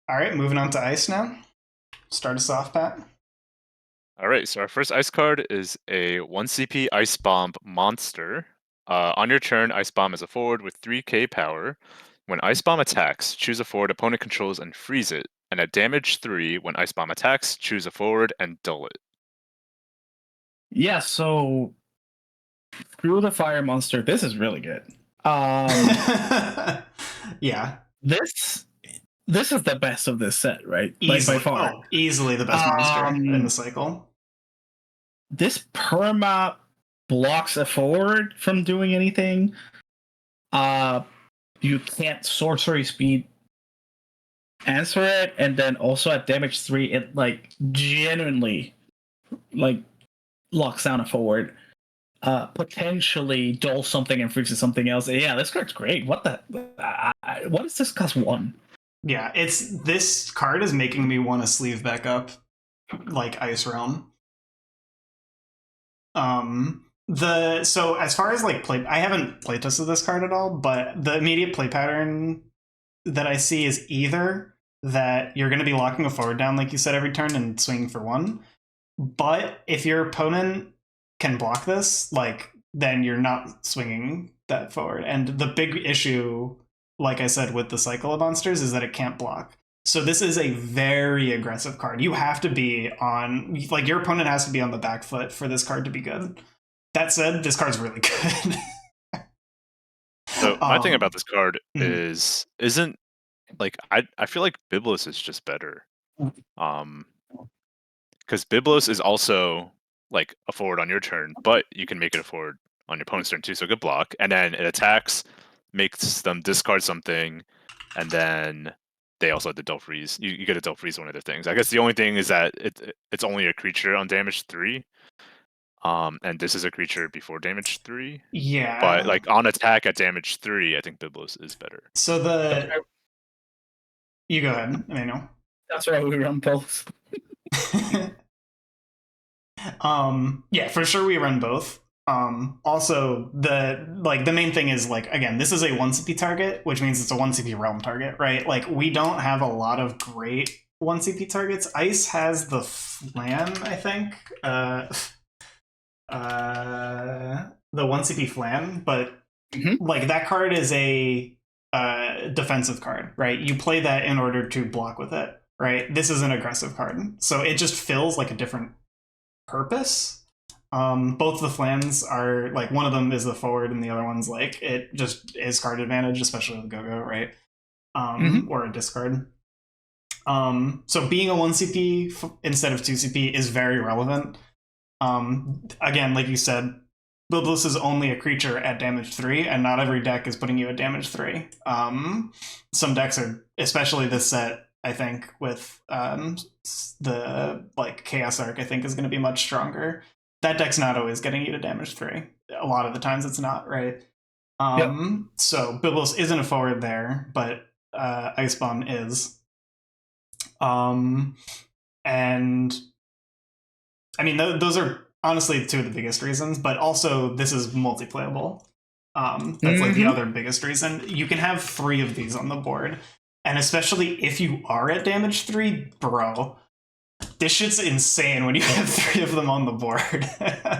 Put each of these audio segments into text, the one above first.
All right, moving on to ice now. Start us off, Pat. All right, so our first ice card is a 1 CP Ice Bomb monster. On your turn, Ice Bomb is a forward with 3k power. When Ice Bomb attacks, choose a forward opponent controls and freeze it. And at damage 3, when Ice Bomb attacks, choose a forward and dull it. Yeah, so screw the fire monster. This is really good. Yeah, this is the best of this set, right? easily. By far. Oh, easily the best monster in the cycle. This perma blocks a forward from doing anything. You can't sorcery speed answer it, and then also at damage 3, it genuinely locks down a forward. Potentially dull something and freezes something else. Yeah, this card's great. What the? What is this cost 1? Yeah, this card is making me want to sleeve back up like Ice Realm. So as far as play, I haven't playtested this card at all, but the immediate play pattern that I see is either that you're going to be locking a forward down, like you said, every turn and swinging for 1. But if your opponent can block this, then you're not swinging that forward. And the big issue, like I said, with the cycle of monsters is that it can't block. So this is a very aggressive card. You have to be on, your opponent has to be on the back foot for this card to be good. That said, this card's really good. So my thing about this card is, I feel like Biblos is just better. Because Biblos is also a forward on your turn, but you can make it a forward on your opponent's turn too, so good block. And then it attacks, makes them discard something, and then they also have the dull freeze. You get a dull freeze, one of their things. I guess the only thing is that it's only a creature on damage 3. And this is a creature before damage 3. Yeah. But on attack at damage 3, I think Biblos is better. So you go ahead, Emmanuel. That's right, we run both. Yeah, for sure we run both. Also the main thing is again, this is a 1 CP target, which means it's a 1 CP realm target, right? We don't have a lot of great 1 CP targets. Ice has the Flan, I think. The 1 CP Flan, but that card is a defensive card, right? You play that in order to block with it, right? This is an aggressive card, so it just fills a different purpose. Both the Flans are one of them is the forward and the other one's it just is card advantage, especially with Go-Go, right? Or a discard. So being a 1 CP instead of 2 CP is very relevant. Again, like you said, Biblos is only a creature at damage 3, and not every deck is putting you at damage 3. Some decks are, especially this set, I think, with the Chaos Arc, I think is going to be much stronger. That deck's not always getting you to damage 3. A lot of the times it's not, right? So Biblos isn't a forward there, but Ice Bomb is. And I mean, those are honestly 2 of the biggest reasons, but also this is multiplayable. That's the other biggest reason. You can have 3 of these on the board, and especially if you are at damage 3, bro, this shit's insane when you have 3 of them on the board.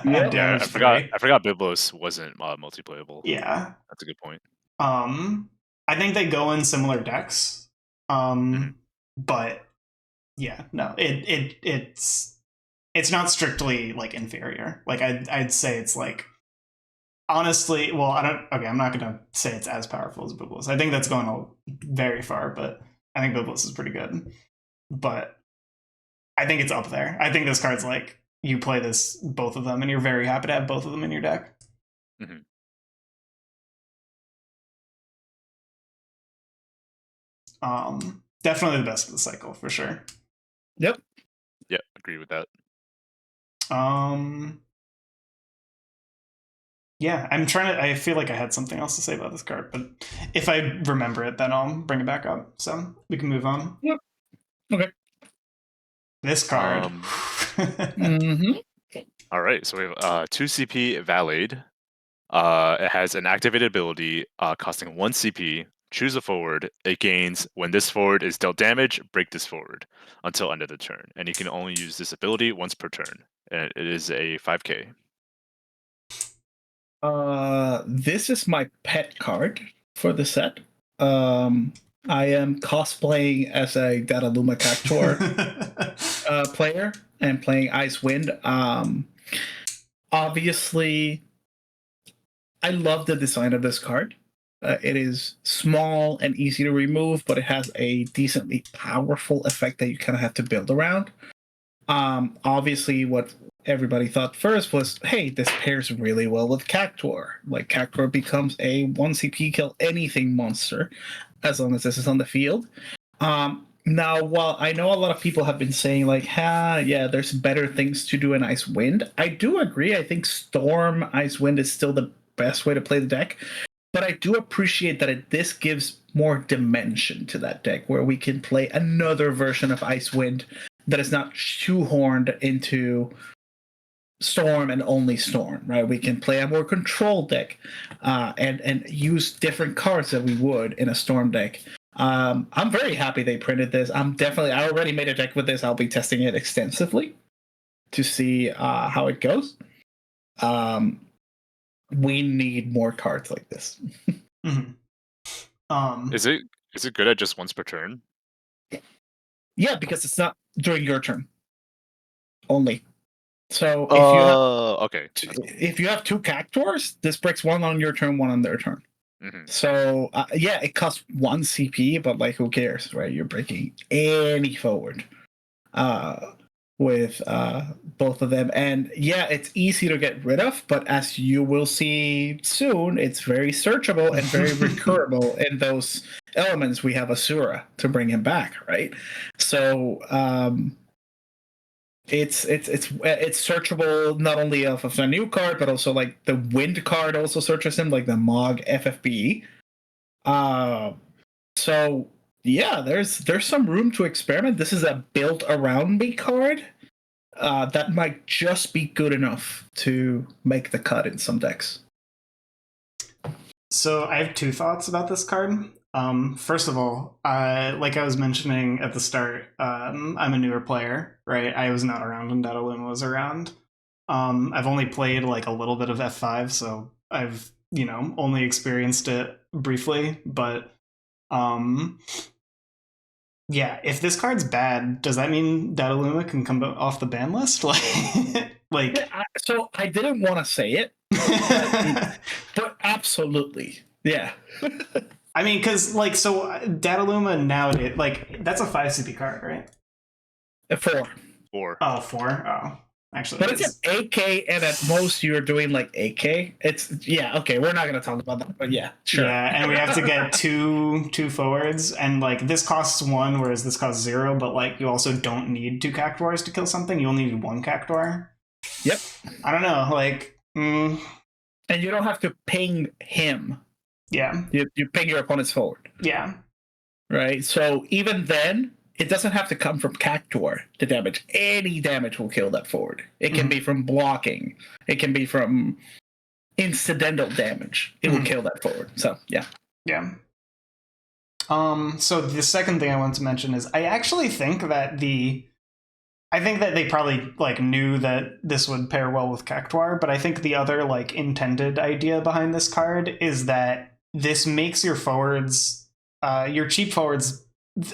Yeah, I forgot Biblos wasn't multiplayable. Yeah, that's a good point. I think they go in similar decks, but yeah, no, it's not strictly inferior. I'd say it's honestly, well, I'm not gonna say it's as powerful as Biblos. I think that's going very far, but I think Biblos is pretty good. But I think it's up there. I think this card's you play both of them, and you're very happy to have both of them in your deck. Definitely the best of the cycle for sure. Yep. Yeah, agree with that. Yeah, I feel like I had something else to say about this card, but if I remember it, then I'll bring it back up. So we can move on. Yep. Okay. This card. All right, so we have 2 CP Valade. It has an activated ability costing 1 CP. choose a forward. It gains when this forward is dealt damage, break this forward until end of the turn. And you can only use this ability once per turn. And it is a 5k. This is my pet card for the set. I am cosplaying as a Dataluma Cactuar player and playing Icewind. Obviously, I love the design of this card. It is small and easy to remove, but it has a decently powerful effect that you kind of have to build around. Obviously, what everybody thought first was, hey, this pairs really well with Cactuar. Like, Cactuar becomes a 1 CP kill anything monster as long as this is on the field. Now, while I know a lot of people have been saying, like, yeah, there's better things to do in Icewind, I do agree. I think Storm Icewind is still the best way to play the deck. But I do appreciate that this gives more dimension to that deck, where we can play another version of Icewind that is not shoehorned into Storm and only Storm, right? We can play a more controlled deck and use different cards that we would in a Storm deck. I'm very happy they printed this. I already made a deck with this. I'll be testing it extensively to see how it goes. We need more cards like this. Mm-hmm. Is it good at just once per turn? Yeah, because it's not during your turn only. So if you have 2 Cactuars, this breaks 1 on your turn, 1 on their turn. Mm-hmm. So yeah, it costs 1 CP, but like, who cares, right? You're breaking any forward with both of them, and yeah, it's easy to get rid of, but as you will see soon, it's very searchable and very recurable in those elements. We have Asura to bring him back, right? So it's searchable not only off of a new card, but also like the Wind card also searches him, like the Mog FFB. So yeah, there's some room to experiment. This is a built around me card that might just be good enough to make the cut in some decks. So I have 2 thoughts about this card. First of all, like I was mentioning at the start, I'm a newer player, right? I was not around when Dataluma was around. I've only played like a little bit of F5, so I've, only experienced it briefly, but yeah, if this card's bad, does that mean Dataluma can come off the ban list? So I didn't want to say it, but absolutely, yeah. I mean, because so Dataluma nowadays, that's a 5 CP card, right? 4. 4. Oh, 4. Oh, actually, but it's an AK, and at most you're doing like AK. It's okay. We're not going to talk about that, but yeah, sure. Yeah, and we have to get two forwards, and this costs 1, whereas this costs 0. But you also don't need 2 Cactuars to kill something. You only need 1 Cactuar. Yep. I don't know, and you don't have to ping him. Yeah. You ping your opponent's forward. Yeah. Right. So even then, it doesn't have to come from Cactuar to damage. Any damage will kill that forward. It can be from blocking. It can be from incidental damage. It will kill that forward. So yeah. Yeah. So the second thing I want to mention is I actually think that they probably knew that this would pair well with Cactuar, but I think the other intended idea behind this card is that this makes your forwards, your cheap forwards,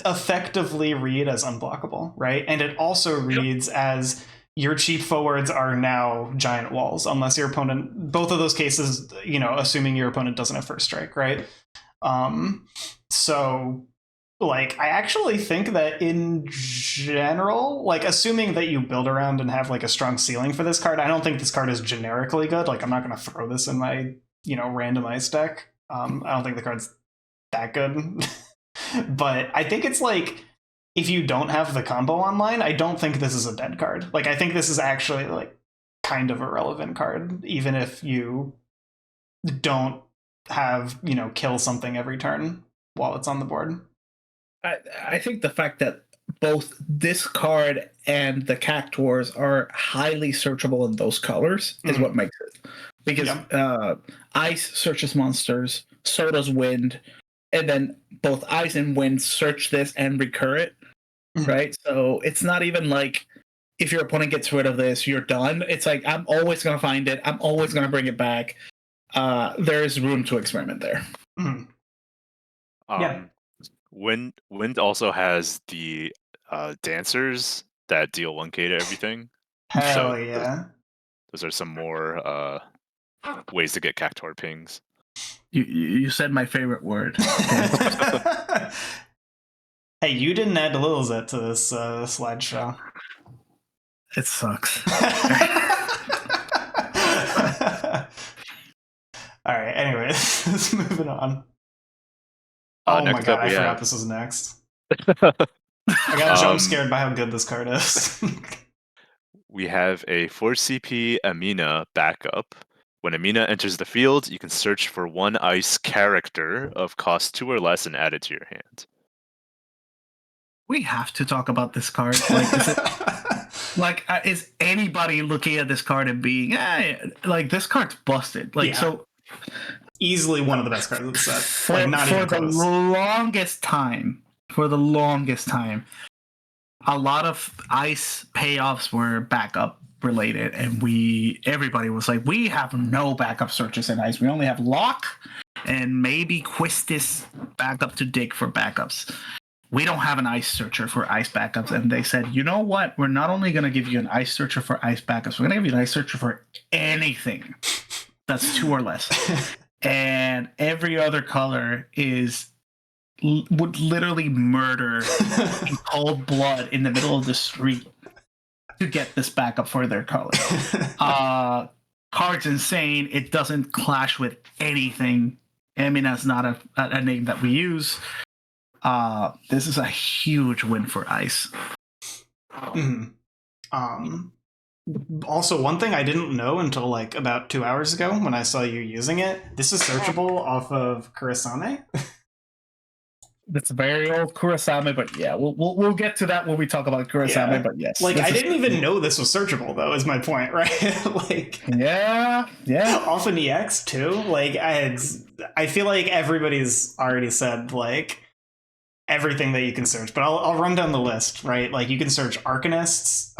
effectively read as unblockable, right? And it also reads as your cheap forwards are now giant walls, unless your opponent, both of those cases, assuming your opponent doesn't have first strike, right? So I actually think that in general, assuming that you build around and have a strong ceiling for this card, I don't think this card is generically good. I'm not going to throw this in my, randomized deck. I don't think the card's that good. But I think it's if you don't have the combo online, I don't think this is a dead card. I think this is actually kind of a relevant card, even if you don't have, kill something every turn while it's on the board. I think the fact that both this card and the Cactuars are highly searchable in those colors is what makes it. Because Ice searches monsters, so does Wind. and then both ice and wind search this and recur it, right? So it's not even like if your opponent gets rid of this, you're done. It's like I'm always going to find it. I'm always going to bring it back. There is room to experiment there. Yeah. Wind also has the dancers that deal 1k to everything. Hell yeah. Those are some more ways to get Cactuar pings. You said my favorite word. Hey, you didn't add Lilzet to this slideshow. It sucks. All right. Anyways, let's move it on. Oh my god! I forgot this was next. I got jump scared by how good this card is. We have a 4CP Amina backup. When Amina enters the field, you can search for one ice character of cost 2 or less and add it to your hand. We have to talk about this card. Is anybody looking at this card and being, this card's busted? So easily one of the best cards of the set. For the longest time, a lot of ice payoffs were backup related, and everybody was like, we have no backup searches in ice. We only have lock and maybe Quistis backup to dig for backups. We don't have an ice searcher for ice backups. And they said, you know what? We're not only going to give you an ice searcher for ice backups, we're going to give you an ice searcher for anything that's 2 or less. And every other color would literally murder in cold blood in the middle of the street to get this backup for their color. Card's insane. It doesn't clash with anything. I mean, that's not a name that we use. This is a huge win for ice. Also, one thing I didn't know until like about 2 hours ago when I saw you using it, this is searchable off of Kurasame. That's a very old Kurasame, but yeah, we'll get to that when we talk about Kurasame. Yeah. But yes, I didn't even know this was searchable though. Is my point, right? Yeah, off an EX too. I feel like everybody's already said everything that you can search, but I'll run down the list, right? You can search Arcanists,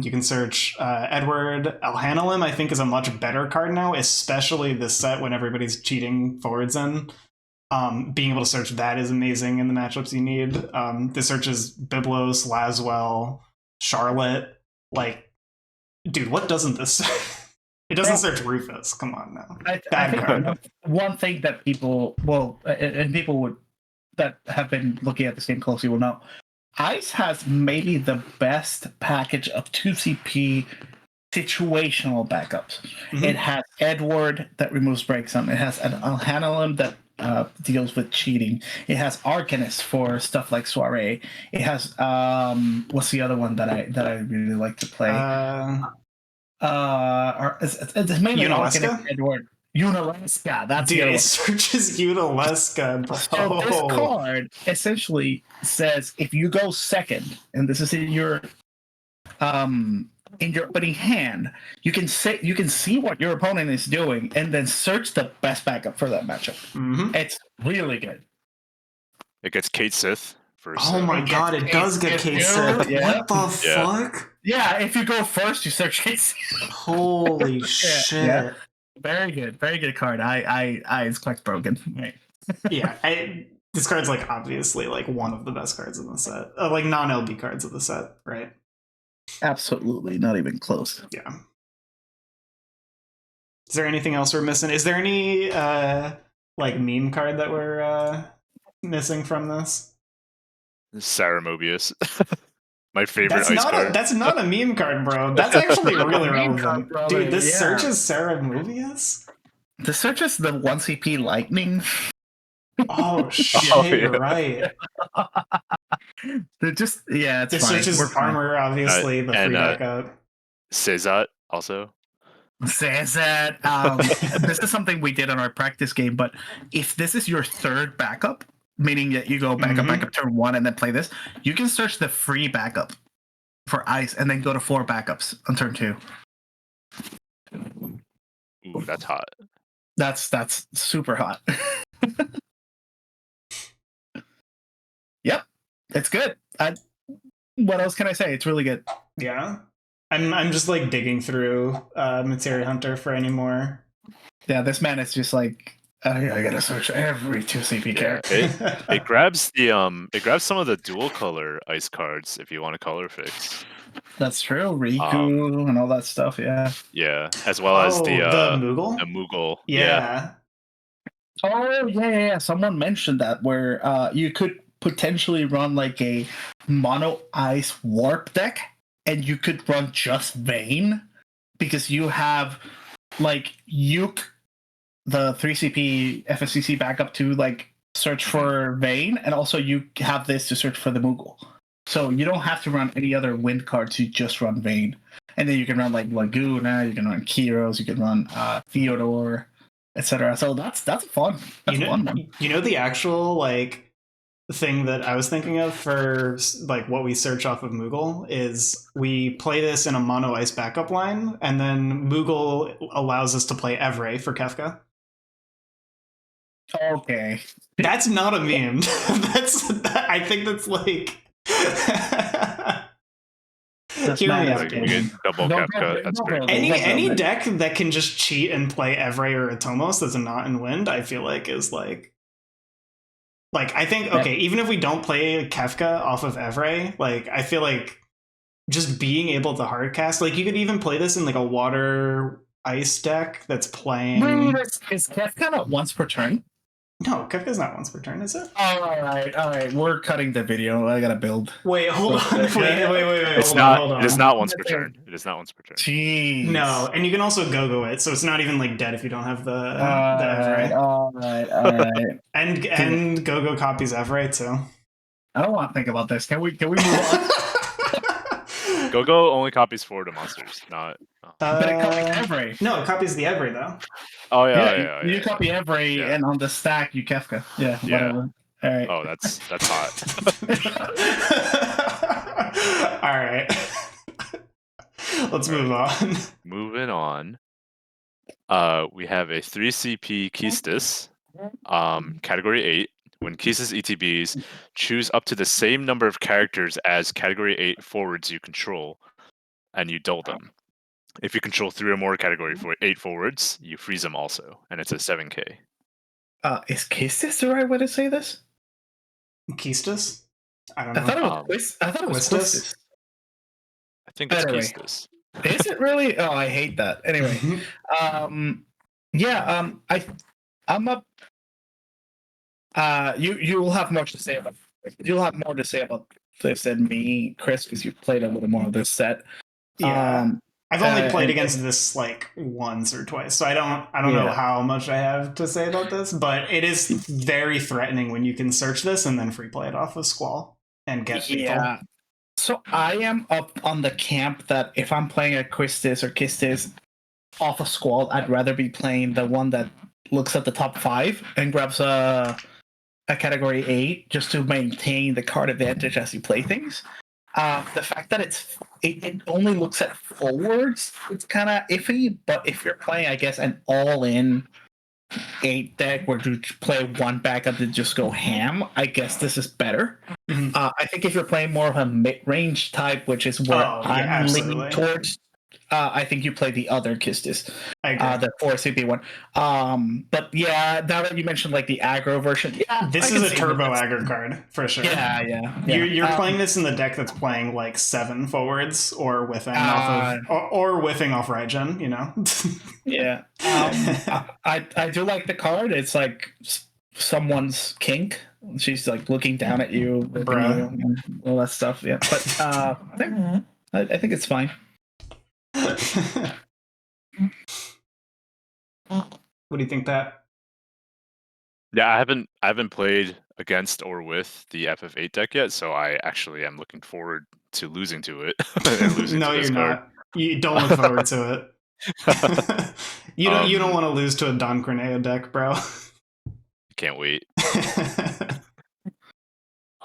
you can search Edward. Elhanalem, I think, is a much better card now, especially this set when everybody's cheating forwards in. Being able to search that is amazing in the matchups you need. This searches Biblos, Laswell, Charlotte. Dude, what doesn't this? It doesn't search Rufus. Come on now. Bad card. One thing that people that have been looking at this game closely will know, Ice has maybe the best package of 2CP situational backups. It has Edward that removes breaksome. It has an Elhanalem that deals with cheating. It has Arcanist for stuff like Soiree. It has what's the other one that I really like to play? It's mainly Arcanist, Edward. Unalaska, that's dude. It searches Unalaska, bro. So this card essentially says if you go second, and this is in your opening hand, you can see what your opponent is doing, and then search the best backup for that matchup. It's really good. It gets Kate Sith first. Oh my god, it does get Kate Sith. Yeah. What the fuck? Yeah, if you go first, you search Kate Sith. Holy shit. Yeah. Very good card. It's quite broken. Right. Yeah, this card's obviously one of the best cards in the set. Non-LB cards of the set, right? Absolutely, not even close. Yeah. Is there anything else we're missing? Is there any meme card that we're missing from this? Sarah Mobius. My favorite ice card. That's not a meme card, bro. That's actually really relevant. Dude, this searches Sarah Mobius? This searches the 1CP Lightning. Oh, shit, you're right. They're just, it's this fine. Searches Armor, obviously, the free backup. Cezat also. Cezat. This is something we did on our practice game, but if this is your third backup, meaning that you go backup turn 1 and then play this, you can search the free backup for ice and then go to 4 backups on turn 2. Ooh, that's hot. That's super hot. it's good. What else can I say? It's really good. Yeah. I'm just like digging through Materia Hunter for any more. Yeah, this man is just like, I gotta search every 2CP character. It grabs some of the dual color ice cards if you want to color fix. That's true. Riku and all that stuff. Yeah. Yeah, as well as the Moogle. The Moogle. Yeah. Oh yeah. Someone mentioned that where you could potentially run like a mono ice warp deck, and you could run just Vayne because you have like Uke, the 3CP FSCC backup to like search for Vayne, and also you have this to search for the Moogle. So you don't have to run any other wind cards, you just run Vayne. And then you can run like Laguna, you can run Kyros, you can run Theodore, etc. So that's fun. That's fun one. You know the actual like thing that I was thinking of for like what we search off of Moogle is we play this in a mono ice backup line, and then Moogle allows us to play Evray for Kefka. Okay. That's not a meme. I think that's like That's hear me not out. You get double Kefka. That's great. Any deck that can just cheat and play Evray or Atomos that's not in Wind, I feel like is like I think okay, even if we don't play Kefka off of Evray, like I feel like just being able to hardcast, like you could even play this in like a water ice deck that's playing. Is Kefka not once per turn? No, Kefka's not once per turn, is it? All right. We're cutting the video. I gotta build. Wait, hold on. Wait. It's not. It is not once per turn. It is not once per turn. Jeez. No, and you can also go it, so it's not even like dead if you don't have the Evray. All right. And go copies Evray too. I don't want to think about this. Can we move on? Go only copies forward to monsters, not. But it copies Evray. No, it copies the Evray though. Oh yeah. You copy Evray, and on the stack you Kefka. Yeah. Whatever. All right. Oh, that's hot. All right. Let's move on. Moving on. We have a 3CP Keystis, category 8. When Keystis ETBs, choose up to the same number of characters as category 8 forwards you control, and you dull them. If you control 3 or more category 8 forwards, you freeze them also, and it's a 7k. Is Keystis the right way to say this? Keystis? I don't know. I thought it was Quistis. I think it's Keystis. Is it really? Oh, I hate that. Anyway, I'm up. You will have much to say about. You'll have more to say about this than me, Chris, because you've played a little more of this set. Yeah. I've only played against this like once or twice, so I don't know how much I have to say about this, but it is very threatening when you can search this and then free play it off of Squall and get people. So I am up on the camp that if I'm playing a Quistis or Kistis off of Squall, I'd rather be playing the one that looks at the top 5 and grabs a category 8 just to maintain the card advantage as you play things. The fact that it only looks at forwards, it's kind of iffy, but if you're playing, I guess, an all-in 8 deck where you play one backup to just go ham, I guess this is better. I think if you're playing more of a mid-range type, which is where I'm leaning towards, I think you play the other Kistis, the 4CP one. But yeah, now that you mentioned like the aggro version, this is a turbo aggro card for sure. Yeah. You're playing this in the deck that's playing like 7 forwards or whiffing off Raijin, you know. Yeah. I do like the card. It's like someone's kink. She's like looking down at you, and all that stuff. Yeah, but I think it's fine. What do you think, Pat? Yeah, I haven't played against or with the FF8 deck yet, so I actually am looking forward to losing to it. No, you're not. You don't look forward to it. You don't want to lose to a Don Corneo deck, bro. Can't wait.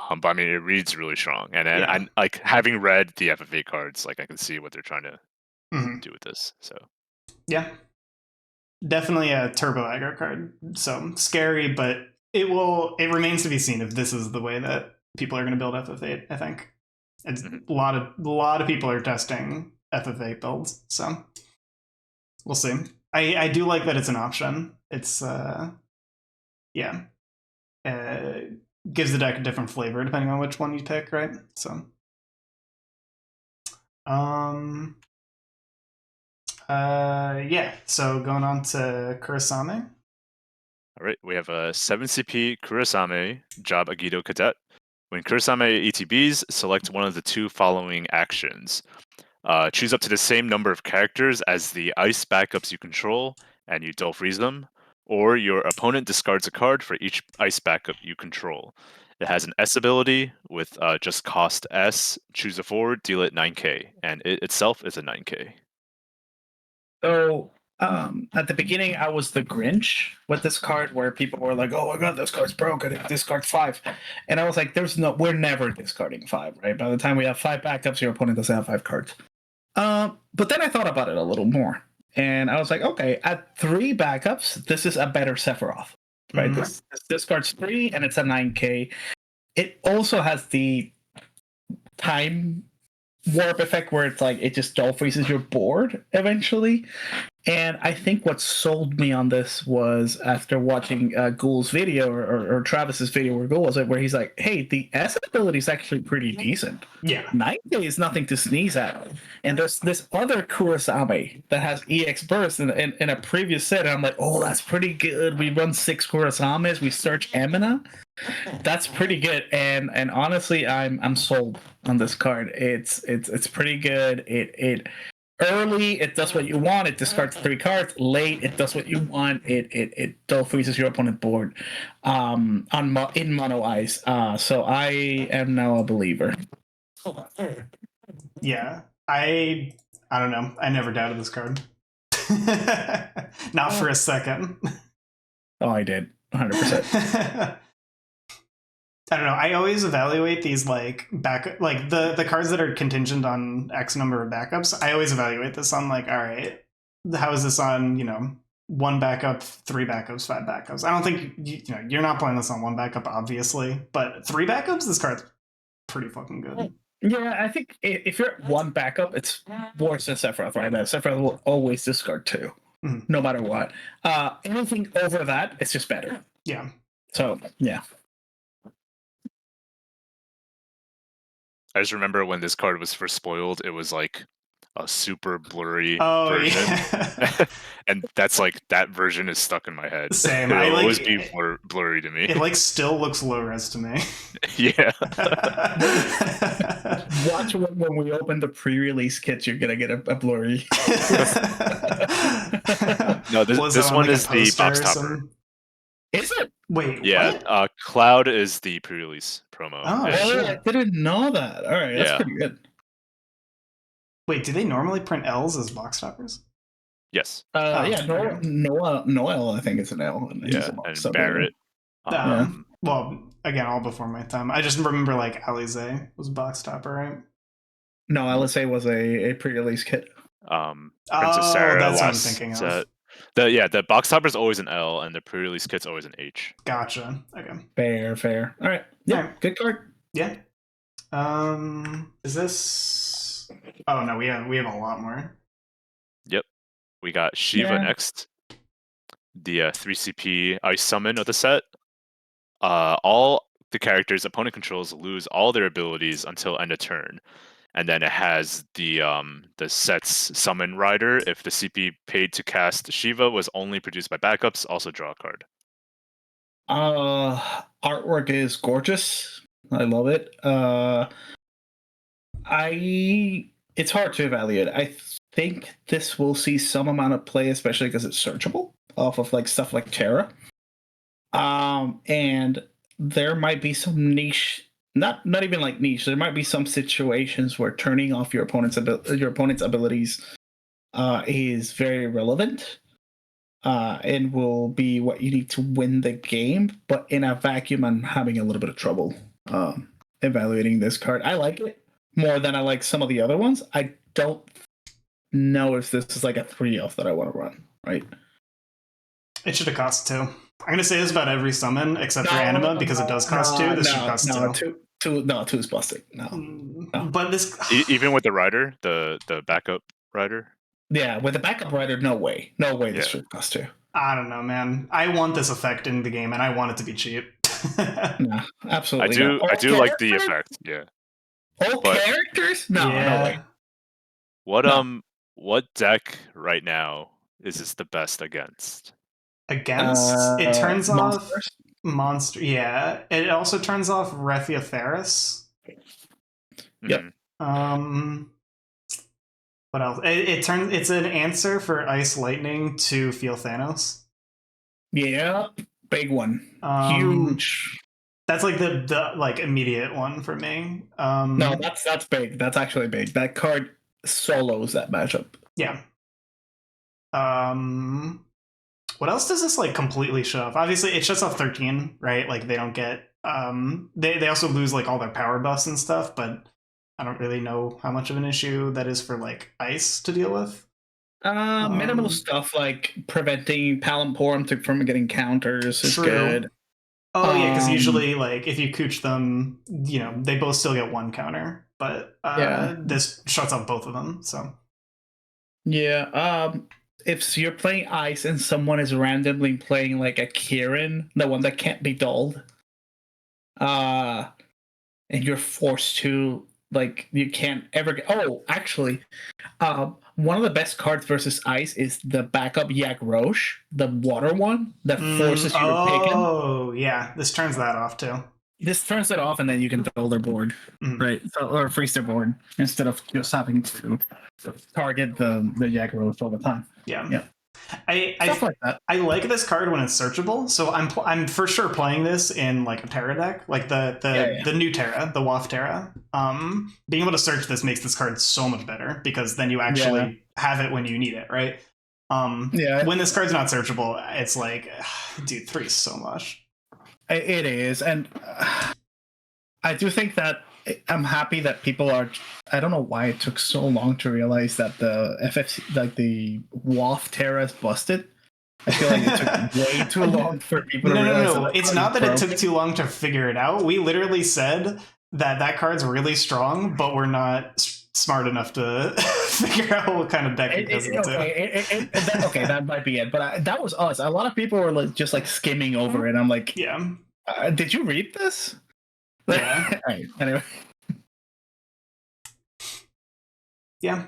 But I mean, it reads really strong, and I'm like having read the FF8 cards, like I can see what they're trying to do with this. So yeah, definitely a turbo aggro card. So scary, but it remains to be seen if this is the way that people are going to build FF8. I think it's a lot of people are testing FF8 builds, so we'll see. I do like that it's an option. It's gives the deck a different flavor depending on which one you pick, right? So so going on to Kurasame. All right, we have a 7 CP Kurasame Job Agido Cadet. When Kurasame ETBs, select one of the 2 following actions. Choose up to the same number of characters as the ice backups you control, and you dull freeze them, or your opponent discards a card for each ice backup you control. It has an S ability with just cost S. Choose a forward, deal it 9k, and it itself is a 9k. So at the beginning, I was the Grinch with this card, where people were like, "Oh my god, this card's broken. It discards 5," and I was like, we're never discarding 5, right? By the time we have 5 backups, your opponent doesn't have 5 cards. But then I thought about it a little more, and I was like, okay, at 3 backups, this is a better Sephiroth, right? Mm-hmm. This discards 3, and it's a 9k. It also has the time warp effect where it's like it just dull freezes your board eventually. And I think what sold me on this was after watching Ghoul's video or Travis's video where he's like, hey, the S ability is actually pretty decent. Yeah. 9k is nothing to sneeze at. And there's this other Kurasame that has EX Burst in a previous set. And I'm like, oh, that's pretty good. We run 6 Kurasames. We search Emina. That's pretty good. And honestly, I'm sold on this card. It's pretty good. It early, it does what you want. It discards 3 cards. Late, it does what you want. It dull freezes your opponent board in mono ice. So I am now a believer. Yeah, I don't know. I never doubted this card. Not for a second. Oh, I did. 100%. I don't know. I always evaluate these like the cards that are contingent on X number of backups. I always evaluate this on like, all right, how is this on 1 backup, 3 backups, 5 backups? I don't think you're not playing this on 1 backup, obviously, but 3 backups, this card's pretty fucking good. Yeah, I think if you're at 1 backup, it's worse than Sephiroth right now. Sephiroth will always discard 2, no matter what. Anything over that, it's just better. Yeah. So yeah. I just remember when this card was first spoiled, it was like a super blurry version. Yeah. And that's like, that version is stuck in my head. Same. It'll always be blurry to me. It like still looks low res to me. Yeah. Watch when we open the pre-release kit, you're gonna get a blurry. No, this one is the box topper. Is it? Wait, yeah, what? Cloud is the pre-release promo. Oh, shit. I didn't know that. All right, that's pretty good. Wait, do they normally print L's as box toppers? Yes. Noel, I think it's an L. And Barrett. Well, again, all before my time. I just remember like Alize was box topper, right? No, Alize was a pre-release kit. Princess Sarah. That's what I'm thinking of. The box topper is always an L, and the pre-release kit's always an H. Gotcha. Okay. Fair. All right. Yeah. All right. Good card. Yeah. Is this? Oh no, we have a lot more. Yep. We got Shiva next. The 3 CP Ice Summon of the set. All the characters opponent controls lose all their abilities until end of turn. And then it has the set's summon rider. If the CP paid to cast Shiva was only produced by backups, also draw a card. Artwork is gorgeous. I love it. It's hard to evaluate. I think this will see some amount of play, especially because it's searchable off of like stuff like Terra. And there might be some niche. Not even like niche. There might be some situations where turning off your opponent's abilities is very relevant and will be what you need to win the game. But in a vacuum, I'm having a little bit of trouble evaluating this card. I like it more than I like some of the other ones. I don't know if this is like a 3-off that I want to run. Right? It should have cost 2. I'm going to say this about every summon except for Anima because it does cost 2. This should cost 2. Two is busted. No. But this Even with the rider, the backup rider. Yeah, with the backup rider, no way. No way this Yeah. should cost two. I don't know, man. I want this effect in the game, and I want it to be cheap. No, absolutely I not. do like the effect. Yeah. All but- characters? No, no way. What deck right now is this the best against? Against? It turns off Monsters? monster. Yeah. It also turns off Refia Ferris. Yep. What else? It's an answer for Ice Lightning to Feel Thanos. Yeah, big one. Huge. That's like the like immediate one for me. No, that's big. That's actually big. That card solos that matchup. Yeah. What else does this like completely shut off? Obviously, it shuts off 13, right? Like they don't get. They also lose like all their power buffs and stuff, but I don't really know how much of an issue that is for like Ice to deal with. Minimal stuff like preventing Palamporum from getting counters is good. Oh yeah, because usually like if you cooch them, you know, they both still get one counter, but this shuts off both of them. So yeah, if you're playing Ice and someone is randomly playing like a Kieran, the one that can't be dulled, and you're forced to like you can't ever get. Oh, actually, one of the best cards versus Ice is the backup Yak Roche, the water one that forces you to pick him. Oh yeah, this turns that off too. This turns it off, and then you can dull their board, right? So, or freeze their board instead of just having to target the Yak Roche all the time. Yeah. Stuff like that. I like this card when it's searchable, so I'm for sure playing this in like a Terra deck, like the new Terra, the WAF Terra. Being able to search this makes this card so much better because then you actually have it when you need it, right? When this card's not searchable, it's like, dude, 3 is so much. It is, and I do think that I'm happy that people are. I don't know why it took so long to realize that the FFC, like the WAF Terra, is busted. I feel like it took way too long for people to realize. No. It's not that it took too long to figure it out. We literally said that card's really strong, but we're not smart enough to figure out what kind of deck it does okay, that might be it. But that was us. A lot of people were like, just like skimming over it. I'm like, yeah. Did you read this? Yeah. All right. Anyway. Yeah.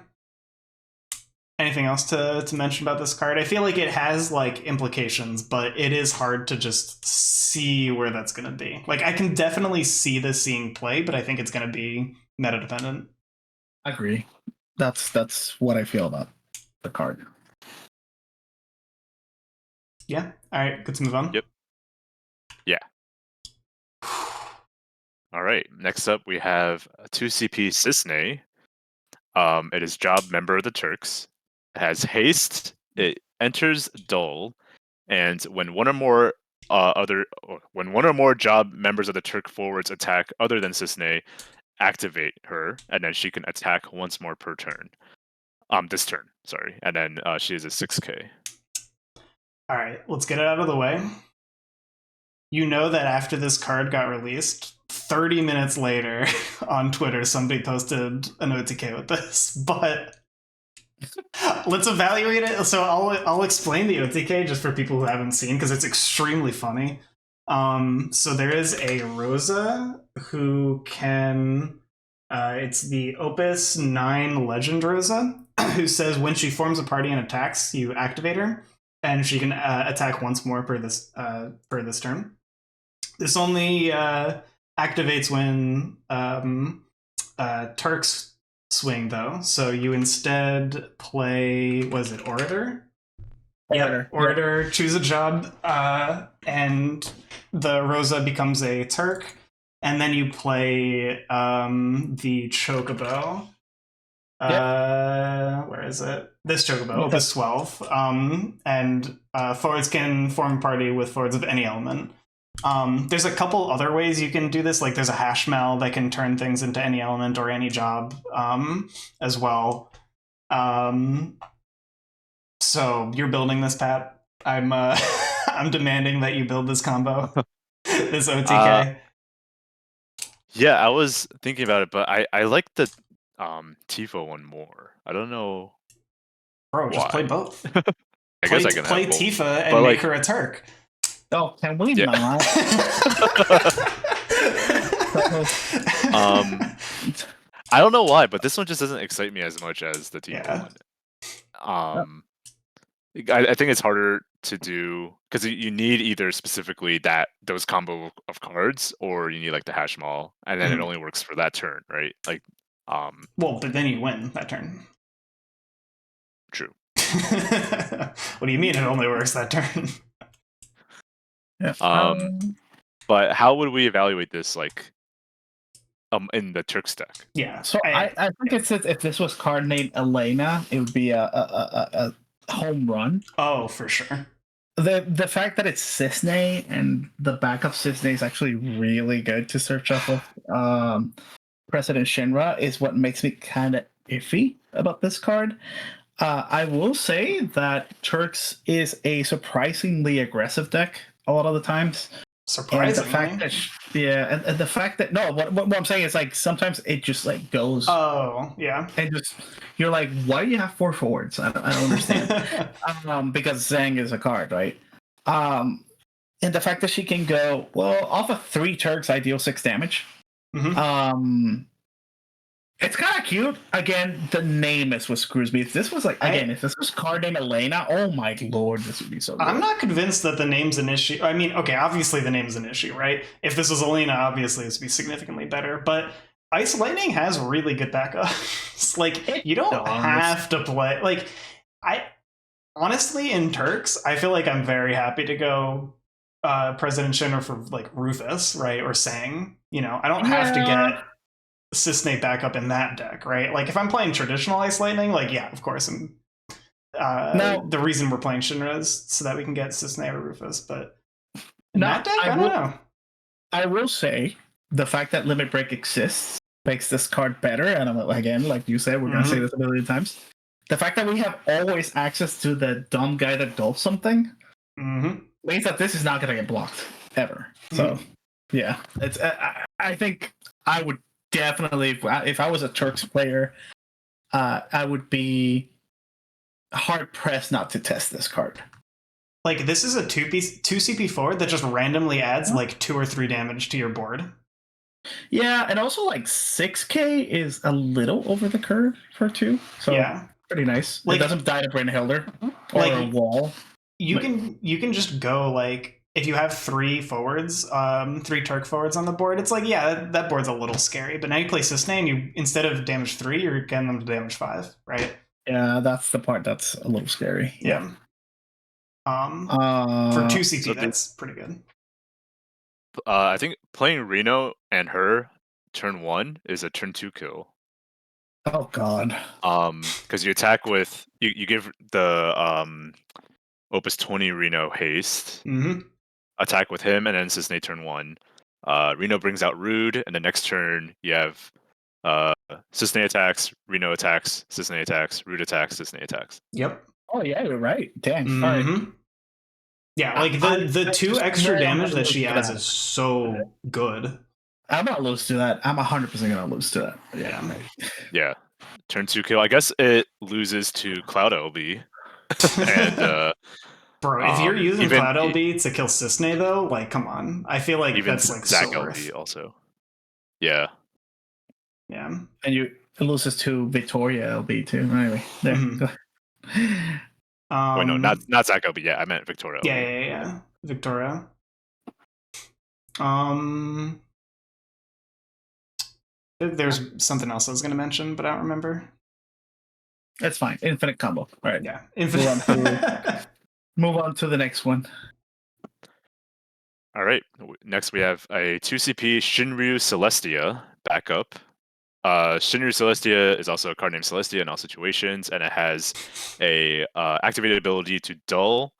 Anything else to mention about this card? I feel like it has like implications, but it is hard to just see where that's going to be. Like I can definitely see this seeing play, but I think it's going to be meta dependent. I agree. That's what I feel about the card. Yeah. All right. Good to move on. Yep. Yeah. All right. Next up, we have 2CP Cisne. It is job member of the Turks. It has haste. It enters dull, and when one or more job members of the Turk forwards attack other than Cisne, activate her, and then she can attack once more per turn. This turn, sorry, and then she is a 6K. All right, let's get it out of the way. You know that after this card got released, 30 minutes later on Twitter, somebody posted an OTK with this, but let's evaluate it. So I'll explain the OTK just for people who haven't seen, because it's extremely funny. So there is a Rosa who can, it's the Opus 9 Legend Rosa, who says when she forms a party and attacks, you activate her, and she can attack once more per this turn. This only activates when Turks swing, though. So you instead play, was it Orator? Orator, choose a job, and the Rosa becomes a Turk, and then you play the Chocobo. Where is it? This Chocobo, Opus 12. And forwards can form a party with forwards of any element. There's a couple other ways you can do this, like there's a Hashmal that can turn things into any element or any job as well. So you're building this, Pat. I'm I'm demanding that you build this combo. This OTK. Yeah, I was thinking about it, but I like the Tifo one more. I don't know Bro, just play why. both. I guess I can Play have both. Tifa and But make like, her a Turk. Oh, can we yeah. not? I don't know why, but this one just doesn't excite me as much as the Tifo Yeah. one. I think it's harder to do because you need either specifically those combo of cards, or you need like the hash mall, and then it only works for that turn, right? Like, well, but then you win that turn. True. What do you mean it only works that turn? Yeah. But how would we evaluate this, like, in the Turks deck? Yeah. So I think it says if this was card named Elena, it would be a home run. Oh, for sure. The fact that it's Cisne and the backup Cisne is actually really good to search off of President Shinra is what makes me kind of iffy about this card. I will say that Turks is a surprisingly aggressive deck a lot of the times. Surprisingly. And the fact that, and the fact that what I'm saying is like sometimes it just like goes. Oh yeah. And just you're like, why do you have 4 forwards? I don't understand. Because Zhang is a card, right? And the fact that she can go off of 3 Turks, I deal 6 damage. Mm-hmm. It's kind of cute. Again, the name is what screws me. If this was if this was card named Elena, oh my lord, this would be so good. I'm not convinced that the name's an issue. I mean, okay, obviously the name's an issue, right? If this was Elena, obviously this would be significantly better. But Ice Lightning has really good backups. Like, you don't have to play. Like, honestly, in Turks, I feel like I'm very happy to go President Shinra for like Rufus, right? Or Sang. You know, I don't have to get Cisne back up in that deck, right? Like if I'm playing traditional Ice Lightning, like yeah, of course. And the reason we're playing Shinra is so that we can get Cisne or Rufus, but in that deck, I don't know. I will say the fact that Limit Break exists makes this card better, and again, like you said, we're gonna say this a million times. The fact that we have always access to the dumb guy that does something means that this is not gonna get blocked ever. So yeah, it's I think I would definitely, if I was a Turks player, I would be hard pressed not to test this card. Like this is a 2 CP forward that just randomly adds like 2 or 3 damage to your board. Yeah, and also like 6k is a little over the curve for 2. So yeah, pretty nice. Like, it doesn't die to Brynhilder or like, a wall. You can just go like if you have 3 forwards, 3 Turk forwards on the board, it's like, yeah, that board's a little scary. But now you play Cisne and you, instead of damage 3, you're getting them to damage 5, right? Yeah, that's the part that's a little scary. Yeah. For 2 CP, so that's pretty good. I think playing Reno and her turn 1 is a turn 2 kill. Oh god. Because you attack with you give the Opus 20 Reno haste. Attack with him, and then Cisne turn 1. Reno brings out Rude, and the next turn you have Cisne attacks, Reno attacks, Cisne attacks, Rude attacks, Cisne attacks. Yep. Oh yeah, you're right. Dang. All right. Yeah, like the 2 extra damage that she adds is so good. I'm gonna lose to that. I'm 100% gonna lose to that. Yeah. Yeah. Turn 2 kill. I guess it loses to Cloud LB. And bro, if you're using Cloud LB to kill Cisne though, like come on. I feel like even that's like Zach so LB also. Yeah. Yeah. And it loses to Victoria LB too. Anyway. There. Wait, no, not Zach LB. Yeah, I meant Victoria LB. Yeah. Victoria. There's something else I was going to mention, but I don't remember. That's fine. Infinite combo. All right. Yeah. Infinite. Move on to the next one. All right. Next, we have a 2CP Shinryu Celestia backup. Shinryu Celestia is also a card named Celestia in all situations, and it has a activated ability to dull.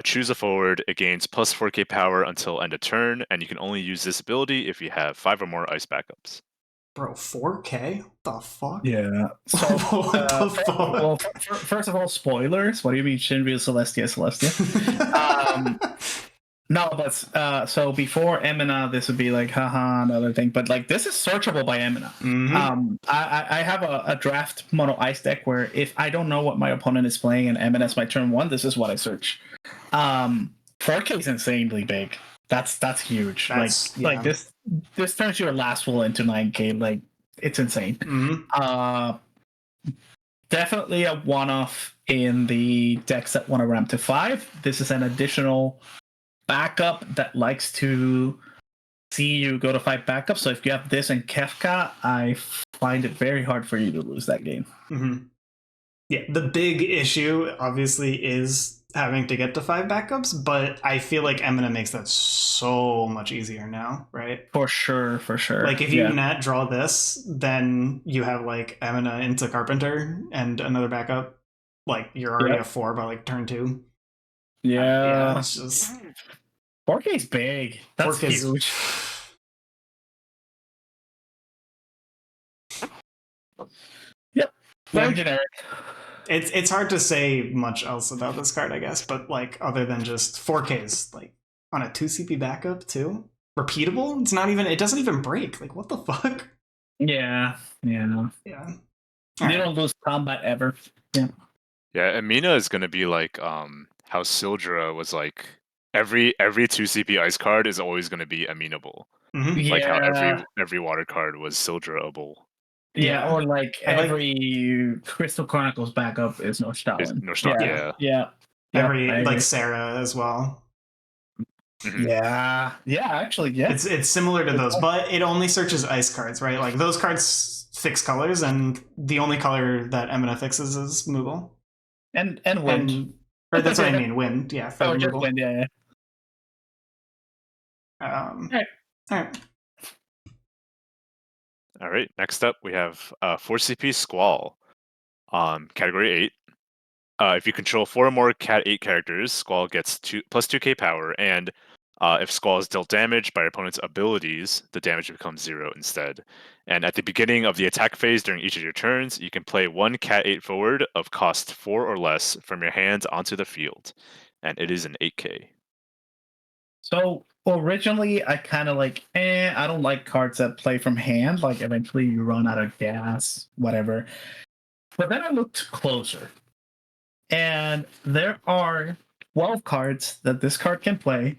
Choose a forward. It gains plus 4k power until end of turn, and you can only use this ability if you have 5 or more ice backups. Bro, 4k? What the fuck? Yeah. So, what the fuck? Well, first of all, spoilers. What do you mean Shinryu Celestia? No, but so before Emina, this would be like haha another thing. But like this is searchable by Emina. I have a draft mono ice deck where if I don't know what my opponent is playing and Emina's my turn 1, this is what I search. 4K is insanely big. That's huge. Like this turns your last will into 9K. Like it's insane. Definitely a one-off in the decks that want to ramp to 5. This is an additional backup that likes to see you go to 5 backup. So if you have this and Kefka, I find it very hard for you to lose that game. Yeah, the big issue obviously is having to get to 5 backups, but I feel like Emina makes that so much easier now, right? For sure. Like if you nat draw this, then you have like Emina into Carpenter and another backup. Like you're already at 4 by like turn 2. Yeah, it's just 4K is big. That's 4K's huge. Yep. Very generic. It's hard to say much else about this card, I guess, but like other than just 4K's like on a 2 CP backup too. Repeatable? It doesn't even break. Like what the fuck? Yeah. All They don't lose combat ever. Yeah. Yeah, Emina is gonna be like how Sildra was like every 2 CP ice card is always gonna be amenable. Like how every water card was Sildraable. Yeah, or like every Crystal Chronicles backup is Nostalgia. Yeah. Every like Sarah as well. Yeah, actually, yeah. It's similar to those, but it only searches ice cards, right? Like those cards fix colors, and the only color that Emina fixes is Moogle. And wind. Or that's what I mean, wind. Yeah, for just wind. Yeah. All right. All right. Next up, we have 4 CP Squall, category 8. If you control 4 or more Cat 8 characters, Squall gets plus 2k power, and if Squall is dealt damage by your opponent's abilities, the damage becomes 0 instead. And at the beginning of the attack phase during each of your turns, you can play 1 Cat 8 forward of cost 4 or less from your hand onto the field, and it is an 8k. So originally, I kind of like, I don't like cards that play from hand. Like eventually you run out of gas, whatever. But then I looked closer, and there are 12 cards that this card can play